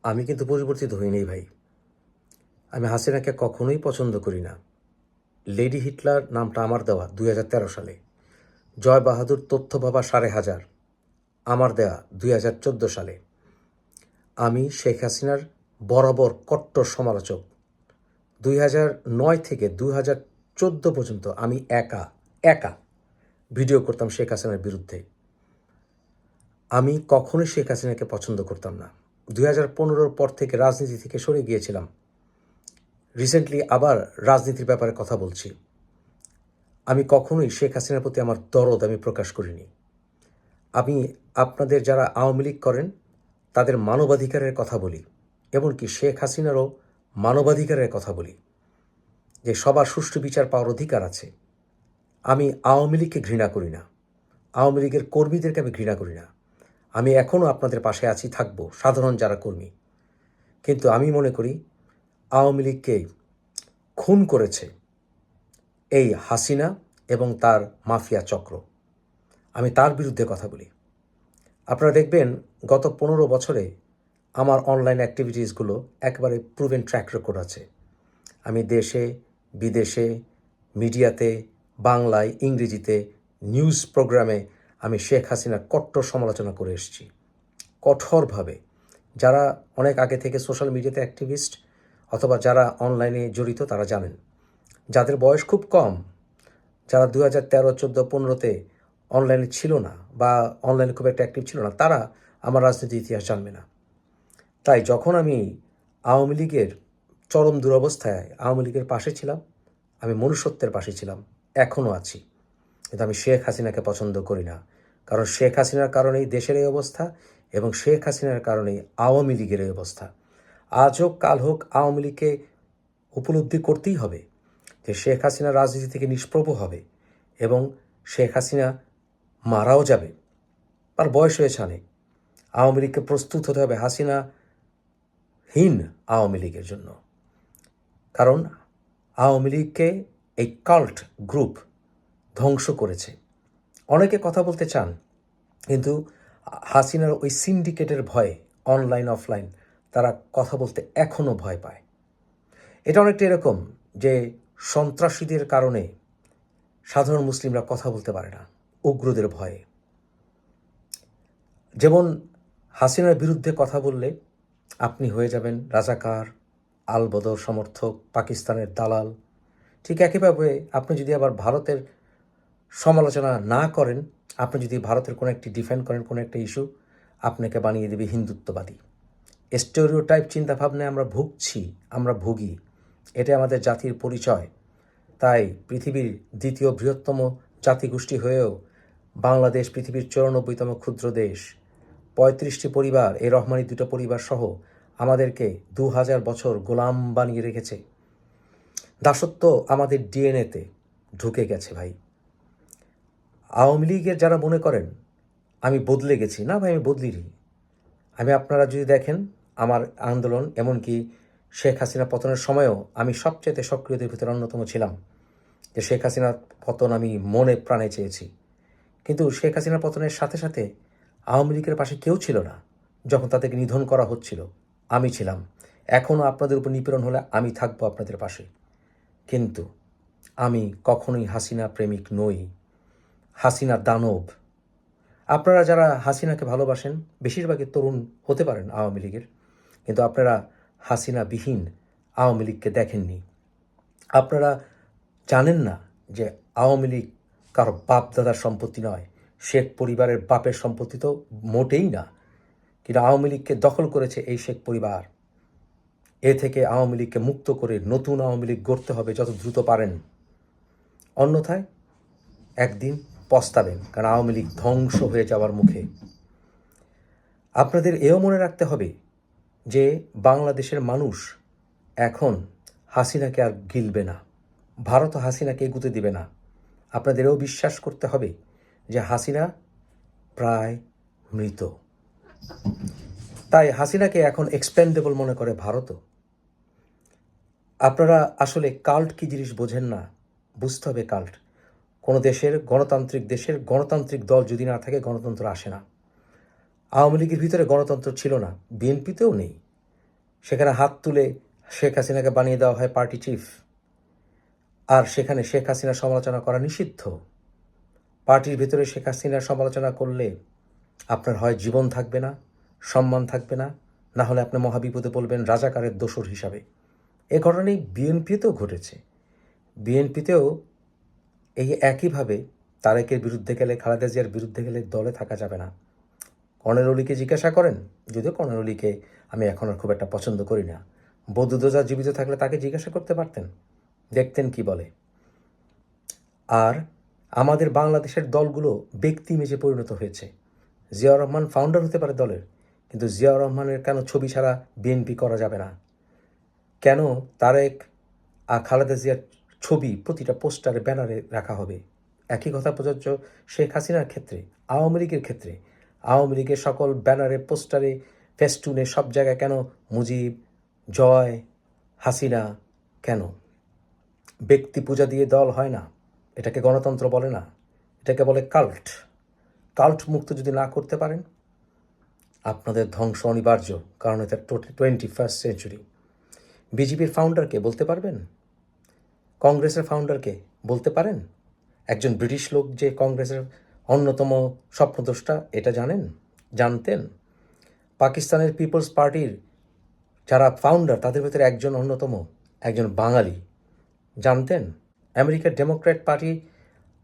আমি কিন্তু পরিবর্তিত হইনি ভাই। আমি হাসিনাকে কখনোই পছন্দ করি না। লেডি হিটলার নামটা আমার দেওয়া 2013 সালে। জয় বাহাদুর তথ্য বাবা 5,500 আমার দেয়া 2014 সালে। আমি শেখ হাসিনার বরাবর কট্টর সমালোচক। 2009 থেকে 2014 পর্যন্ত আমি একা ভিডিও করতাম শেখ হাসিনার বিরুদ্ধে। আমি কখনোই শেখ হাসিনাকে পছন্দ করতাম না। 2015 পর থেকে রাজনীতি থেকে সরে গিয়েছিলাম। রিসেন্টলি আবার রাজনীতির ব্যাপারে কথা বলছি। আমি কখনোই শেখ হাসিনার প্রতি আমার দরদ আমি প্রকাশ করিনি। আমি আপনাদের যারা আওয়ামী লীগ করেন তাদের মানবাধিকারের কথা বলি, এমনকি শেখ হাসিনারও মানবাধিকারের কথা বলি, যে সবার সুষ্ঠু বিচার পাওয়ার অধিকার আছে। আমি আওয়ামী লীগকে ঘৃণা করি না, আওয়ামী লীগের কর্মীদেরকে আমি ঘৃণা করি না। আমি এখনও আপনাদের পাশে আছি, থাকবো, সাধারণ যারা কর্মী। কিন্তু আমি মনে করি আওয়ামী লীগকে খুন করেছে এই হাসিনা এবং তার মাফিয়া চক্র। আমি তার বিরুদ্ধে কথা বলি। আপনারা দেখবেন গত 15 বছরে আমার অনলাইন অ্যাক্টিভিটিসগুলো একেবারে প্রুভেন ট্র্যাক রেকর্ড আছে। আমি দেশে বিদেশে মিডিয়াতে বাংলায় ইংরেজিতে নিউজ প্রোগ্রামে আমি শেখ হাসিনার কট্টর সমালোচনা করে এসেছি কঠোরভাবে। যারা অনেক আগে থেকে সোশ্যাল মিডিয়াতে অ্যাক্টিভিস্ট অথবা যারা অনলাইনে জড়িত তারা জানেন। যাদের বয়স খুব কম, যারা 2013, 14, 15-তে অনলাইনে ছিল না বা অনলাইনে খুব একটা অ্যাক্টিভ ছিল না, তারা আমার রাজনীতির ইতিহাস জানবে না। তাই যখন আমি আওয়ামী লীগের চরম দুরবস্থায় আওয়ামী লীগের পাশে ছিলাম, আমি মনুষ্যত্বের পাশে ছিলাম, এখনও আছি। কিন্তু আমি শেখ হাসিনাকে পছন্দ করি না, কারণ শেখ হাসিনার কারণেই দেশের এই অবস্থা এবং শেখ হাসিনার কারণেই আওয়ামী লীগের এই অবস্থা। আজ হোক কাল হোক আওয়ামী লীগকে উপলব্ধি করতেই হবে যে শেখ হাসিনা রাজনীতি থেকে নিষ্প্রভ হবে এবং শেখ হাসিনা মারাও যাবে। তার বয়স হয়েছে অনেক। আওয়ামী লীগকে প্রস্তুত হতে হবে হাসিনাহীন আওয়ামী লীগের জন্য। কারণ আওয়ামী লীগকে এই কাল্ট গ্রুপ ধ্বংস করেছে। অনেকে কথা বলতে চান, কিন্তু হাসিনার ওই সিন্ডিকেটের ভয়ে অনলাইন অফলাইন তারা কথা বলতে এখনও ভয় পায়। এটা অনেকটা এরকম যে সন্ত্রাসীদের কারণে সাধারণ মুসলিমরা কথা বলতে পারে না উগ্রদের ভয়ে। যেমন হাসিনার বিরুদ্ধে কথা বললে আপনি হয়ে যাবেন রাজাকার, আলবদর সমর্থক, পাকিস্তানের দালাল। ঠিক একইভাবে আপনি যদি আবার ভারতের সমালোচনা না করেন, আপনি যদি ভারতের কোনো একটি ডিফেন্ড করেন কোনো একটা ইস্যু, আপনাকে বানিয়ে দেবে হিন্দুত্ববাদী। স্টেরিওটাইপ চিন্তাভাবনায় আমরা ভুগি। এটা আমাদের জাতির পরিচয়। তাই পৃথিবীর দ্বিতীয় বৃহত্তম জাতিগোষ্ঠী হয়েও বাংলাদেশ পৃথিবীর 94তম ক্ষুদ্র দেশ। 35টি পরিবার, এই রহমানি 2টা পরিবার সহ আমাদেরকে 2000 বছর গোলাম বানিয়ে রেখেছে। দাসত্ব আমাদের ডিএনএতে ঢুকে গেছে ভাই। আওয়ামী লীগের যারা মনে করেন আমি বদলে গেছি, না ভাই, আমি বদলিনি। আপনারা যদি দেখেন আমার আন্দোলন, এমনকি শেখ হাসিনা পতনের সময়ও আমি সবচেয়ে সক্রিয়দের ভিতরে অন্যতম ছিলাম, যে শেখ হাসিনার পতন আমি মনে প্রাণে চেয়েছি। কিন্তু শেখ হাসিনার পতনের সাথে সাথে আওয়ামী লীগের পাশে কেউ ছিল না। যখন তাদেরকে নিধন করা হচ্ছিল আমি ছিলাম। এখনও আপনাদের উপর নিপীড়ন হলে আমি থাকবো আপনাদের পাশে। কিন্তু আমি কখনোই হাসিনা প্রেমিক নই, হাসিনা দানব। আপনারা যারা হাসিনাকে ভালোবাসেন বেশিরভাগই তরুণ হতে পারেন আওয়ামী লীগের, কিন্তু আপনারা হাসিনাবিহীন আওয়ামী লীগকে দেখেননি। আপনারা জানেন না যে আওয়ামী লীগ কারো বাপ দাদার সম্পত্তি নয়, শেখ পরিবারের বাপের সম্পত্তি তো মোটেই না। কিন্তু আওয়ামী লীগকে দখল করেছে এই শেখ পরিবার। এ থেকে আওয়ামী লীগকে মুক্ত করে নতুন আওয়ামী লীগ গড়তে হবে যত দ্রুত পারেন, অন্যথায় একদিন পস্তাবেন, কারণ আওয়ামী লীগ ধ্বংস হয়ে যাওয়ার মুখে। আপনাদের এও মনে রাখতে হবে যে বাংলাদেশের মানুষ এখন হাসিনাকে আর গিলবে না, ভারত হাসিনাকে এগুতে দিবে না। আপনাদেরও বিশ্বাস করতে হবে যে হাসিনা প্রায় মৃত। তাই হাসিনাকে এখন এক্সপেন্ডেবল মনে করে ভারতও। আপনারা আসলে কাল্ট কী জিনিস বোঝেন না। বুঝতে হবে কাল্ট। কোনো দেশের গণতান্ত্রিক দল যদি না থাকে গণতন্ত্র আসে না। আওয়ামী লীগের ভিতরে গণতন্ত্র ছিল না, বিএনপিতেও নেই। সেখানে হাত তুলে শেখ হাসিনাকে বানিয়ে দেওয়া হয় পার্টি চিফ, আর সেখানে শেখ হাসিনার সমালোচনা করা নিষিদ্ধ। পার্টির ভিতরে শেখ হাসিনার সমালোচনা করলে আপনার হয় জীবন থাকবে না, সম্মান থাকবে না, না হলে আপনি মহাবিপদে বলবেন রাজাকারের দোসর হিসাবে। এ ঘটনাই বিএনপিতেও ঘটেছে। বিএনপিতেও এই একইভাবে তারেকের বিরুদ্ধে গেলে, খালেদা জিয়ার বিরুদ্ধে গেলে দলে থাকা যাবে না। কর্নেল অলিকে জিজ্ঞাসা করেন, যদিও কর্নেল অলিকে আমি এখন আর খুব একটা পছন্দ করি না। বদরুদ্দোজা জীবিত থাকলে তাকে জিজ্ঞাসা করতে পারতেন, দেখতেন কি বলে। আর আমাদের বাংলাদেশের দলগুলো ব্যক্তি ইমেজে পরিণত হয়েছে। জিয়াউর রহমান ফাউন্ডার হতে পারে দলের, কিন্তু জিয়াউর রহমানের কেন ছবি ছাড়া বিএনপি করা যাবে না? কেন তারেক আর খালেদা জিয়ার ছবি প্রতিটা পোস্টারে, ব্যানারে রাখা হবে? একই কথা প্রযোজ্য শেখ হাসিনার ক্ষেত্রে, আওয়ামী লীগের ক্ষেত্রে। আওয়ামী লীগের সকল ব্যানারে, পোস্টারে, ফেস্টুনে, সব জায়গায় কেন মুজিব, জয়, হাসিনা? কেন? ব্যক্তি পূজা দিয়ে দল হয় না। এটাকে গণতন্ত্র বলে না, এটাকে বলে কাল্ট। কাল্ট মুক্ত যদি না করতে পারেন, আপনাদের ধ্বংস অনিবার্য, কারণ এটা 21st সেঞ্চুরি। বিজেপির ফাউন্ডারকে বলতে পারবেন? কংগ্রেসের ফাউন্ডারকে বলতে পারেন? একজন ব্রিটিশ লোক যে কংগ্রেসের অন্যতম স্বপ্নদ্রষ্টা, এটা জানতেন? পাকিস্তানের পিপলস পার্টির যারা ফাউন্ডার, তাদের ভিতরে একজন অন্যতম, একজন বাঙালি, জানতেন? আমেরিকার ডেমোক্র্যাট পার্টি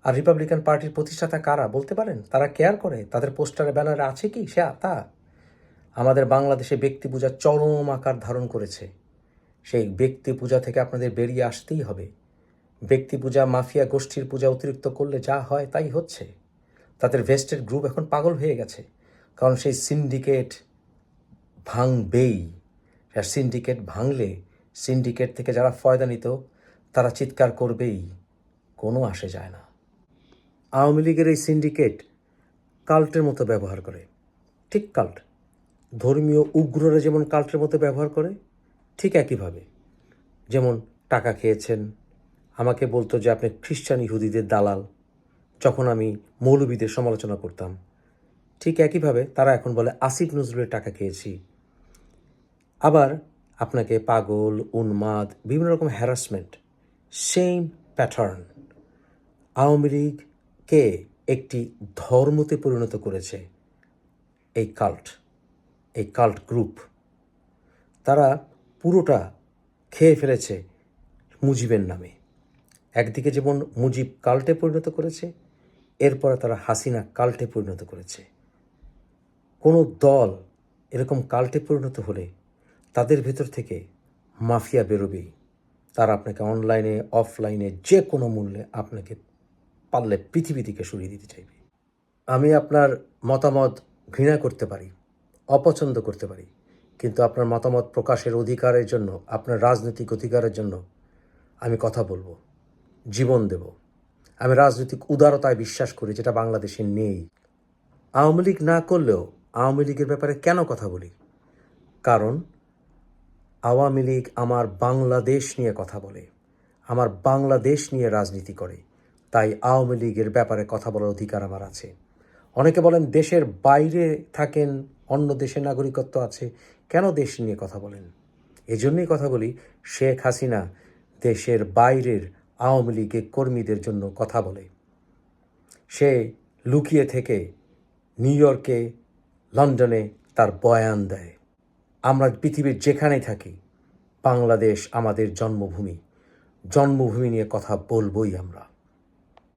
আর রিপাবলিকান পার্টির প্রতিষ্ঠাতা কারা, বলতে পারেন? তারা কেয়ার করে? তাদের পোস্টারে, ব্যানারে আছে কি তা? আমাদের বাংলাদেশে ব্যক্তি পূজা চরম আকার ধারণ করেছে। সেই ব্যক্তি পূজা থেকে আপনাদের বেরিয়ে আসতেই হবে। ব্যক্তি পূজা, মাফিয়া গোষ্ঠীর পূজা অতিরিক্ত করলে যা হয় তাই হচ্ছে। তাদের ভেস্টেড গ্রুপ এখন পাগল হয়ে গেছে, কারণ সেই সিন্ডিকেট ভাঙবেই। আর সিন্ডিকেট ভাঙলে, সিন্ডিকেট থেকে যারা ফয়দা নিত তারা চিৎকার করবেই, কোনো আসে যায় না। আওয়ামী লীগের এই সিন্ডিকেট কাল্টের মতো ব্যবহার করে, ঠিক কাল্ট। ধর্মীয় উগ্ররা যেমন কাল্টের মতো ব্যবহার করে, ঠিক একইভাবে যেমন টাকা খেয়েছেন, আমাকে বলতো যে আপনি খ্রিস্টান ইহুদিদের দালাল, যখন আমি মৌলবীদের সমালোচনা করতাম। ঠিক একইভাবে তারা এখন বলে আসিফ নজরুলের টাকা খেয়েছি। আবার আপনাকে পাগল, উন্মাদ, বিভিন্ন রকম হ্যারাসমেন্ট, সেম প্যাটার্ন। আওয়ামী লীগকে একটি ধর্মতে পরিণত করেছে এই কাল্ট গ্রুপ। তারা পুরোটা খেয়ে ফেলেছে মুজিবের নামে। একদিকে যেমন মুজিব কাল্টে পরিণত করেছে, এরপরে তারা হাসিনা কাল্টে পরিণত করেছে। কোনো দল এরকম কাল্টে পরিণত হলে তাদের ভেতর থেকে মাফিয়া বেরোবেই। তারা আপনাকে অনলাইনে, অফলাইনে, যে কোনো মূল্যে আপনাকে পারলে পৃথিবী থেকে সরিয়ে দিতে চাইবে। আমি আপনার মতামত ঘৃণা করতে পারি, অপছন্দ করতে পারি, কিন্তু আপনার মতামত প্রকাশের অধিকারের জন্য, আপনার রাজনৈতিক অধিকারের জন্য আমি কথা বলবো, জীবন দেব। আমি রাজনৈতিক উদারতায় বিশ্বাস করি, যেটা বাংলাদেশে নেই। আওয়ামী লীগ না করলেও আওয়ামী লীগের ব্যাপারে কেন কথা বলি? কারণ আওয়ামী লীগ আমার বাংলাদেশ নিয়ে কথা বলে, আমার বাংলাদেশ নিয়ে রাজনীতি করে, তাই আওয়ামী লীগের ব্যাপারে কথা বলার অধিকার আমার আছে। অনেকে বলেন দেশের বাইরে থাকেন, অন্য দেশের নাগরিকত্ব আছে, কেন দেশ নিয়ে কথা বলেন? এজন্যই কথা বলি, শেখ হাসিনা দেশের বাইরের আওয়ামী লীগের কর্মীদের জন্য কথা বলে। সে লুকিয়ে থেকে নিউ ইয়র্কে, লন্ডনে তার বয়ান দেয়। আমরা পৃথিবীর যেখানেই থাকি, বাংলাদেশ আমাদের জন্মভূমি। জন্মভূমি নিয়ে কথা বলবই আমরা।